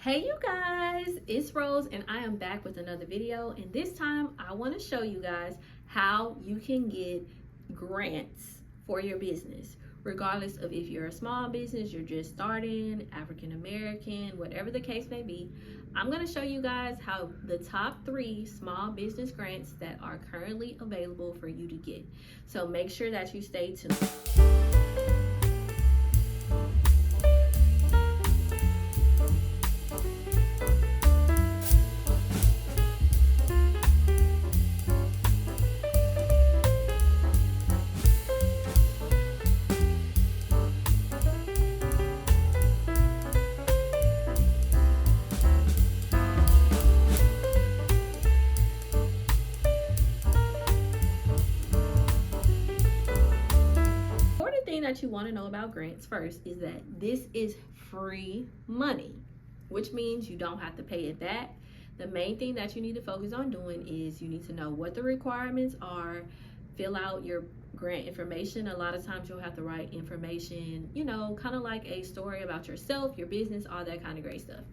Hey you guys, it's Rose and I am back with another video, and this time I want to show you guys how you can get grants for your business, regardless of if you're a small business, you're just starting, African American, whatever the case may be. I'm going to show you guys how the top 3 small business grants that are currently available for you to get. So make sure that you stay tuned. That you want to know about grants first is that this is free money, which means you don't have to pay it back. The main thing that you need to focus on doing is you need to know what the requirements are, fill out your grant information. A lot of times you'll have to write information, kind of like a story about yourself, your business, all that kind of great stuff.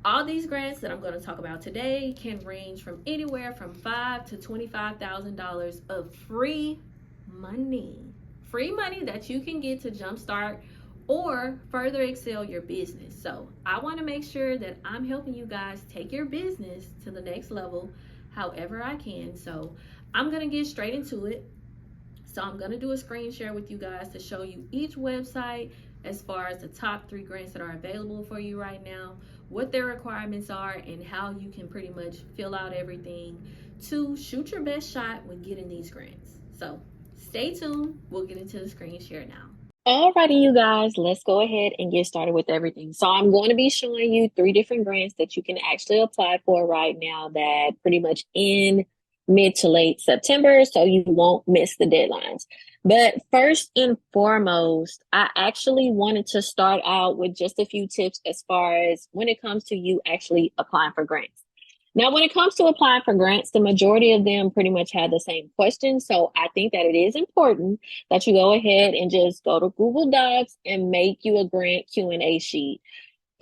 All these grants that I'm going to talk about today can range from anywhere from $5,000 to $25,000 of free money. Free money that you can get to jumpstart or further excel your business. So I want to make sure that I'm helping you guys take your business to the next level however I can. So I'm going to get straight into it. So I'm going to do a screen share with you guys to show you each website as far as the top 3 grants that are available for you right now, what their requirements are, and how you can pretty much fill out everything to shoot your best shot with getting these grants. So stay tuned. We'll get into the screen share now. Alrighty, you guys, let's go ahead and get started with everything. So I'm going to be showing you 3 different grants that you can actually apply for right now that pretty much end mid to late September, so you won't miss the deadlines. But first and foremost, I actually wanted to start out with just a few tips as far as when it comes to you actually applying for grants. Now, when it comes to applying for grants, the majority of them pretty much have the same questions. So I think that it is important that you go ahead and just go to Google Docs and make you a grant Q&A sheet.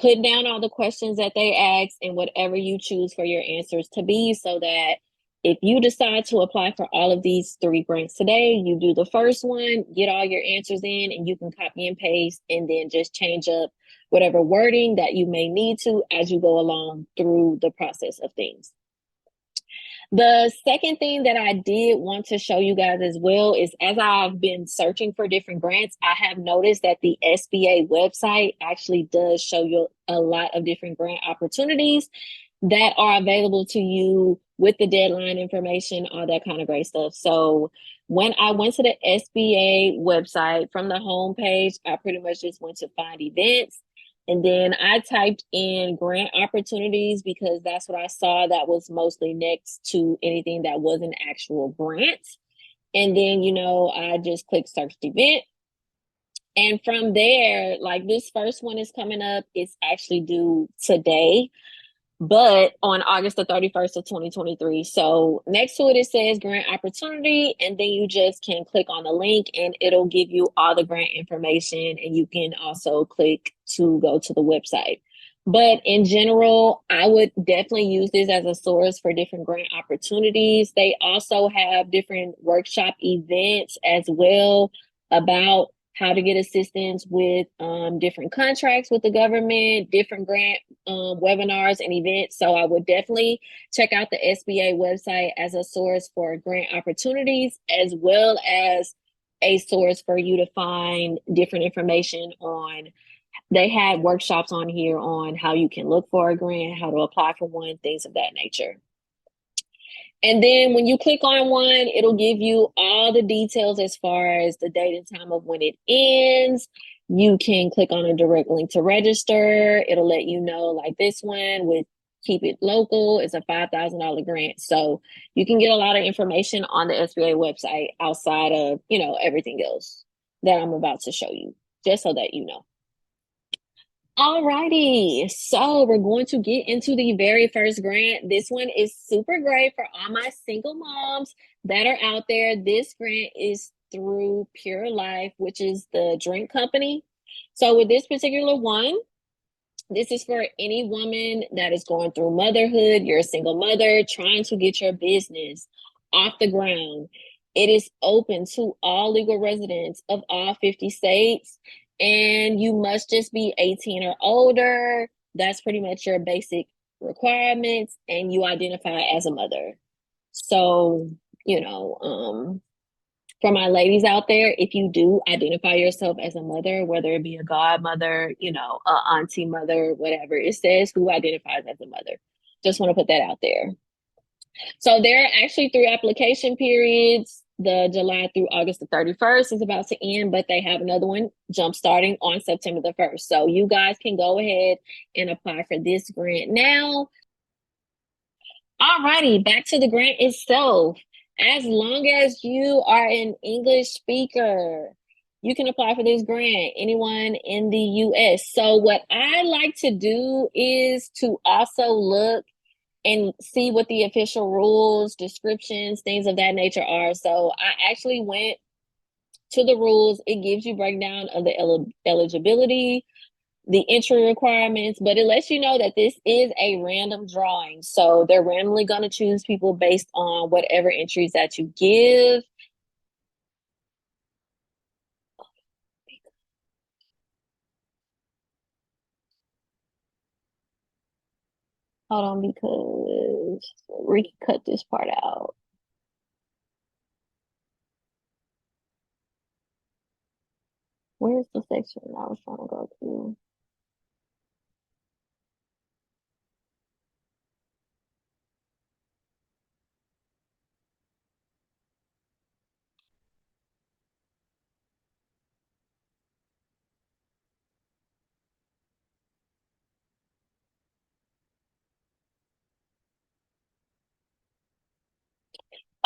Put down all the questions that they ask and whatever you choose for your answers to be, so that if you decide to apply for all of these 3 grants today, you do the first one, get all your answers in, and you can copy and paste and then just change up whatever wording that you may need to as you go along through the process of things. The second thing that I did want to show you guys as well is, as I've been searching for different grants, I have noticed that the SBA website actually does show you a lot of different grant opportunities that are available to you with the deadline information, all that kind of great stuff. So when I went to the SBA website, from the homepage, I pretty much just went to find events. And then I typed in grant opportunities because that's what I saw that was mostly next to anything that was an actual grant. And then, I just clicked search event. And from there, like this first one is coming up. It's actually due today, but on August the 31st of 2023. So next to it, it says grant opportunity, and then you just can click on the link and it'll give you all the grant information, and you can also click to go to the website. But in general, I would definitely use this as a source for different grant opportunities. They also have different workshop events as well about how to get assistance with different contracts with the government, different grant webinars and events. So I would definitely check out the SBA website as a source for grant opportunities, as well as a source for you to find different information on. They had workshops on here on how you can look for a grant, how to apply for one, things of that nature. And then when you click on one, it'll give you all the details as far as the date and time of when it ends. You can click on a direct link to register. It'll let you know, like this one with Keep It Local, it's a $5,000 grant. So you can get a lot of information on the SBA website outside of, everything else that I'm about to show you, just so that you know. Alrighty, so we're going to get into the very first grant. This one is super great for all my single moms that are out there. This grant is through Pure Life, which is the drink company. So with this particular one, This is for any woman that is going through motherhood. You're a single mother trying to get your business off the ground. It is open to all legal residents of all 50 states, and you must just be 18 or older. That's pretty much your basic requirements, and you identify as a mother. So, you know, for my ladies out there, if you do identify yourself as a mother, whether it be a godmother, you know, a auntie mother, whatever, it says who identifies as a mother. Just want to put that out there. So there are actually 3 application periods. The July through August the 31st is about to end, but they have another one jump starting on September the 1st. So you guys can go ahead and apply for this grant now. Alrighty, back to the grant itself. As long as you are an English speaker, you can apply for this grant, anyone in the US. So what I like to do is to also look and see what the official rules, descriptions, things of that nature are. So I actually went to the rules. It gives you breakdown of the eligibility, the entry requirements, but it lets you know that this is a random drawing. So they're randomly going to choose people based on whatever entries that you give. Hold on, because we can cut this part out. Where's the section I was trying to go to?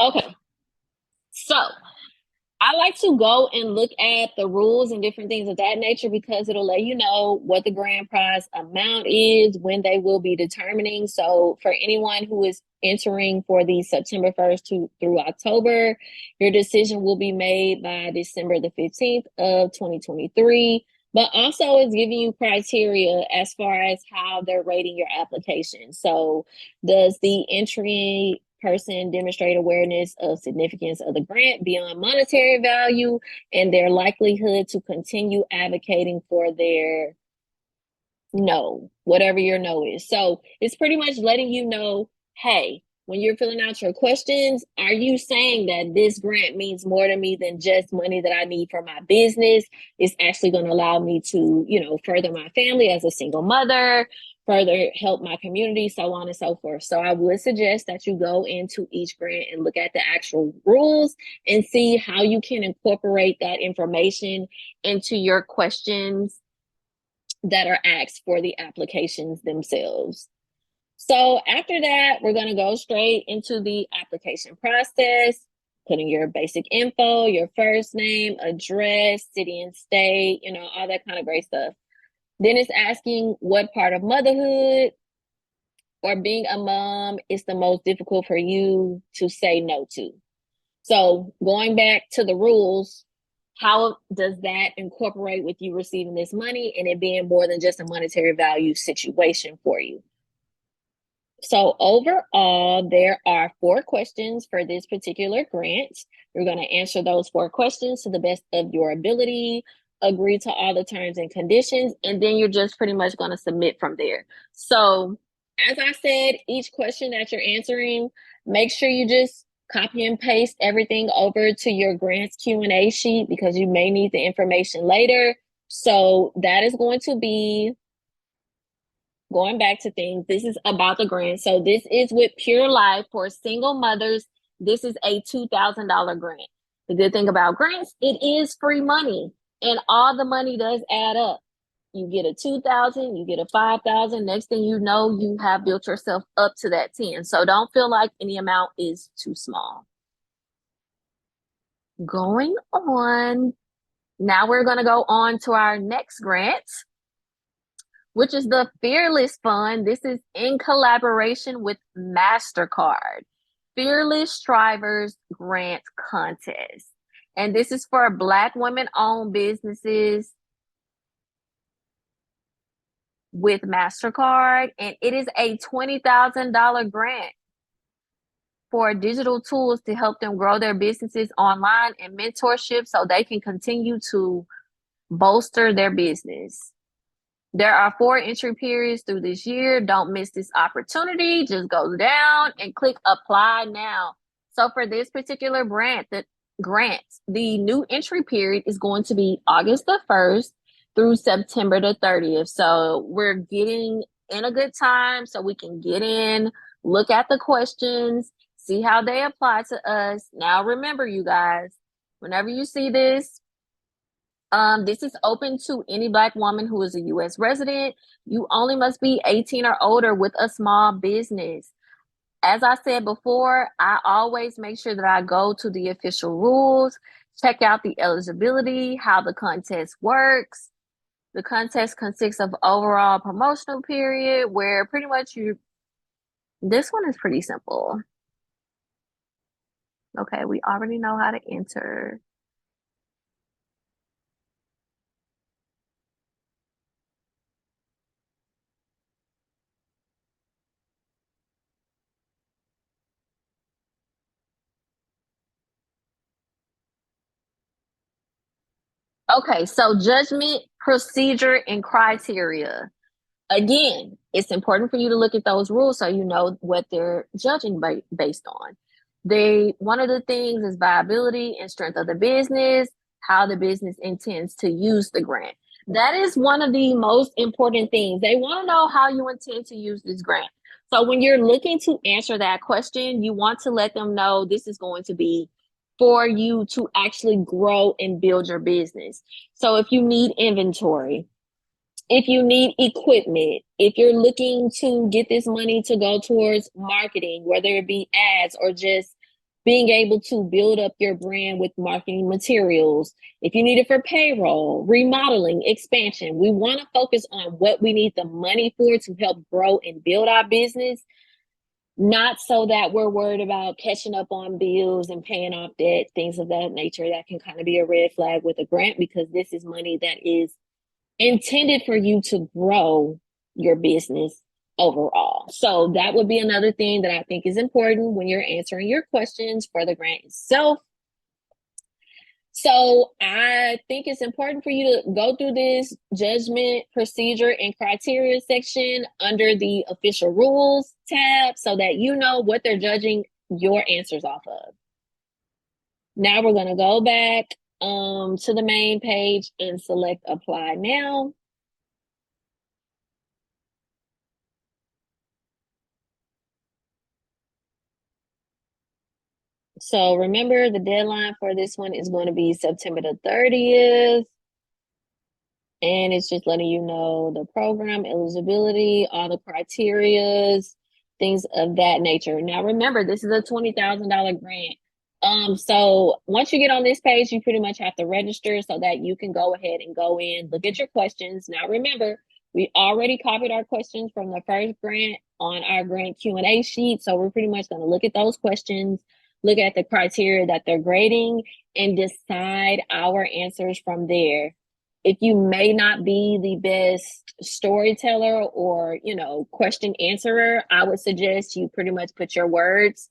Okay, so I like to go and look at the rules and different things of that nature because it'll let you know what the grand prize amount is, when they will be determining. So for anyone who is entering for the September 1st through October, your decision will be made by December the 15th of 2023. But also it's giving you criteria as far as how they're rating your application. So does the entry person demonstrate awareness of significance of the grant beyond monetary value and their likelihood to continue advocating for their no, whatever your no is. So it's pretty much letting you know, hey, when you're filling out your questions, are you saying that this grant means more to me than just money that I need for my business? It's actually going to allow me to, you know, further my family as a single mother, further help my community, so on and so forth. So I would suggest that you go into each grant and look at the actual rules and see how you can incorporate that information into your questions that are asked for the applications themselves. So after that, we're going to go straight into the application process, putting your basic info, your first name, address, city and state, you know, all that kind of great stuff. Then it's asking what part of motherhood or being a mom is the most difficult for you to say no to. So going back to the rules, how does that incorporate with you receiving this money and it being more than just a monetary value situation for you? So overall, there are 4 questions for this particular grant. You're going to answer those 4 questions to the best of your ability, agree to all the terms and conditions, and then you're just pretty much going to submit from there. So as I said, each question that you're answering, make sure you just copy and paste everything over to your grants Q&A sheet because you may need the information later. So that is going to be going back to things. This is about the grant. So this is with Pure Life for single mothers. This is a $2,000 grant. The good thing about grants, it is free money and all the money does add up. You get a 2,000, you get a 5,000. Next thing you know, you have built yourself up to that 10. So don't feel like any amount is too small. Going on. Now we're going to go on to our next grant, which is the Fearless Fund. This is in collaboration with MasterCard. Fearless Strivers Grant Contest. And this is for Black women-owned businesses. with MasterCard, and it is a $20,000 grant for digital tools to help them grow their businesses online and mentorship so they can continue to bolster their business. There are 4 entry periods through this year. Don't miss this opportunity. Just go down and click apply now. So for this particular grant, the new entry period is going to be August the 1st through September the 30th. So we're getting in a good time so we can get in, look at the questions, see how they apply to us. Now remember, you guys, whenever you see this is open to any Black woman who is a U.S. resident. You only must be 18 or older with a small business. As I said before, I always make sure that I go to the official rules, check out the eligibility, how the contest works. The contest consists of overall promotional period where pretty much this one is pretty simple. Okay, we already know how to enter. Okay, so judgment, procedure, and criteria. Again, it's important for you to look at those rules so you know what they're judging based on. One of the things is viability and strength of the business, how the business intends to use the grant. That is one of the most important things. They want to know how you intend to use this grant. So when you're looking to answer that question, you want to let them know this is going to be for you to actually grow and build your business. So if you need inventory, if you need equipment, if you're looking to get this money to go towards marketing, whether it be ads or just being able to build up your brand with marketing materials, if you need it for payroll, remodeling, expansion, we want to focus on what we need the money for to help grow and build our business, not so that we're worried about catching up on bills and paying off debt, things of that nature. That can kind of be a red flag with a grant because this is money that is intended for you to grow your business overall. So that would be another thing that I think is important when you're answering your questions for the grant itself. So I think it's important for you to go through this judgment, procedure, and criteria section under the official rules tab so that you know what they're judging your answers off of. Now we're going to go back to the main page and select apply now. So remember, the deadline for this one is going to be September the 30th. And it's just letting you know the program eligibility, all the criterias, things of that nature. Now remember, this is a $20,000 grant. So once you get on this page, you pretty much have to register so that you can go ahead and go in, look at your questions. Now remember, we already copied our questions from the first grant on our grant Q&A sheet. So we're pretty much going to look at those questions, look at the criteria that they're grading, and decide our answers from there. If you may not be the best storyteller or, question answerer, I would suggest you pretty much put your words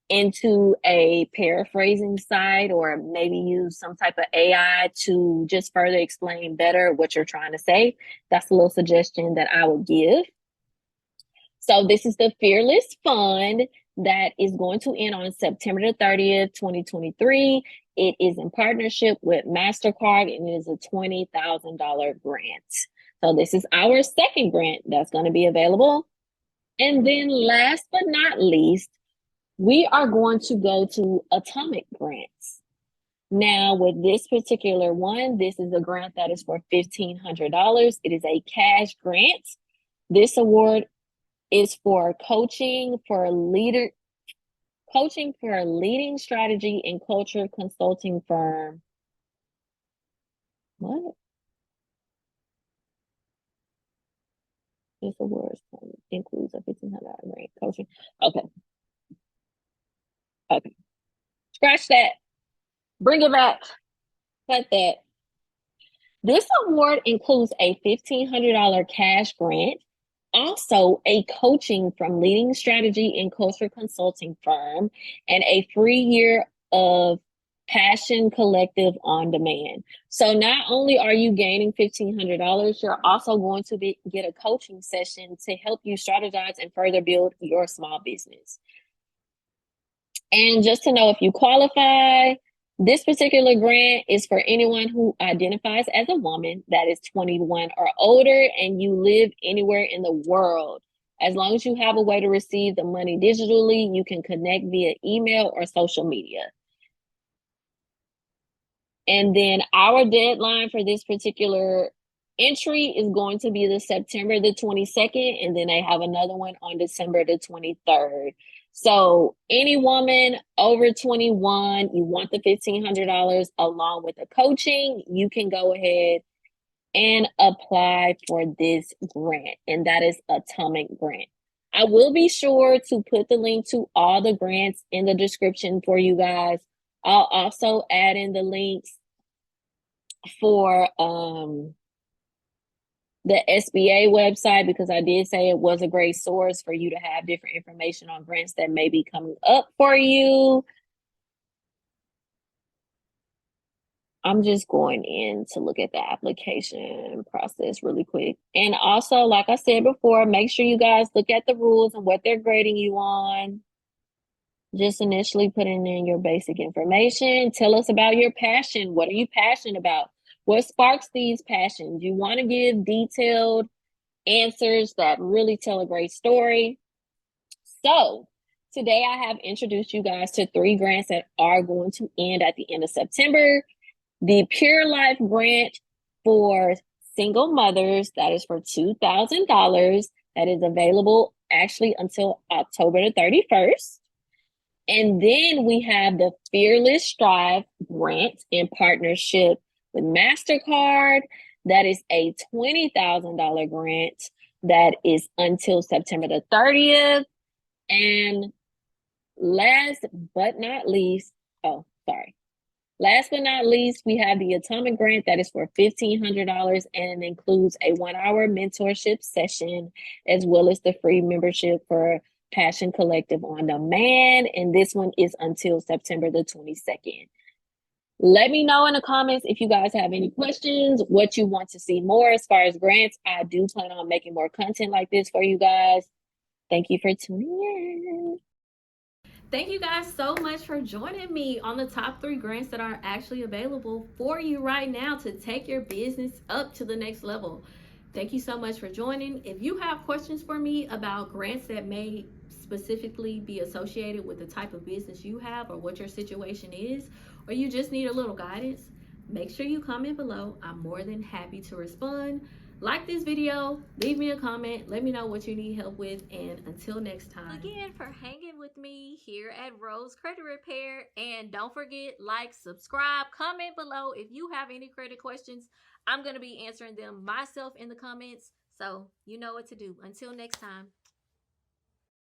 into a paraphrasing site or maybe use some type of AI to just further explain better what you're trying to say. That's a little suggestion that I would give. So this is the Fearless Fund that is going to end on September the 30th, 2023. It is in partnership with MasterCard and it is a $20,000 grant. So this is our second grant that's going to be available. And then last but not least, we are going to go to Atomic Grants. Now, with this particular one, this is a grant that is for $1,500. It is a cash grant. This award is for coaching for a leading strategy and culture consulting firm. What? This award includes a $1,500 grant coaching. Okay. Scratch that. Bring it back. Cut that. This award includes a $1,500 cash grant, also a coaching from leading strategy and culture consulting firm, and a free year of Passion Collective on demand. So not only are you gaining $1,500, you're also going to get a coaching session to help you strategize and further build your small business. And just to know if you qualify, this particular grant is for anyone who identifies as a woman that is 21 or older and you live anywhere in the world. As long as you have a way to receive the money digitally, you can connect via email or social media. And then our deadline for this particular entry is going to be the September the 22nd, and then they have another one on December the 23rd. So any woman over 21, you want the $1,500 along with the coaching, you can go ahead and apply for this grant, and that is Atomic Grant. I will be sure to put the link to all the grants in the description for you guys. I'll also add in the links for the SBA website, because I did say it was a great source for you to have different information on grants that may be coming up for you. I'm just going in to look at the application process really quick. And also, like I said before, make sure you guys look at the rules and what they're grading you on. Just initially putting in your basic information. Tell us about your passion. What are you passionate about? What sparks these passions? You want to give detailed answers that really tell a great story. So today I have introduced you guys to 3 grants that are going to end at the end of September. The Pure Life grant for single mothers, that is for $2,000. That is available actually until October the 31st. And then we have the Fearless Strive grant in partnership with MasterCard. That is a $20,000 grant that is until September the 30th. And last but not least, we have the Atomic Grant that is for $1,500 and includes a 1-hour mentorship session, as well as the free membership for Passion Collective on demand. And this one is until September the 22nd. Let me know in the comments if you guys have any questions, what you want to see more as far as grants. I do plan on making more content like this for you guys. Thank you for tuning in. Thank you guys so much for joining me on the top 3 grants that are actually available for you right now to take your business up to the next level. Thank you so much for joining. If you have questions for me about grants that may specifically be associated with the type of business you have or what your situation is, or you just need a little guidance, make sure you comment below. I'm more than happy to respond. Like this video, leave me a comment, let me know what you need help with, and until next time. Again, for hanging with me here at Rose Credit Repair, and don't forget, like, subscribe, comment below if you have any credit questions. I'm going to be answering them myself in the comments, so you know what to do. Until next time.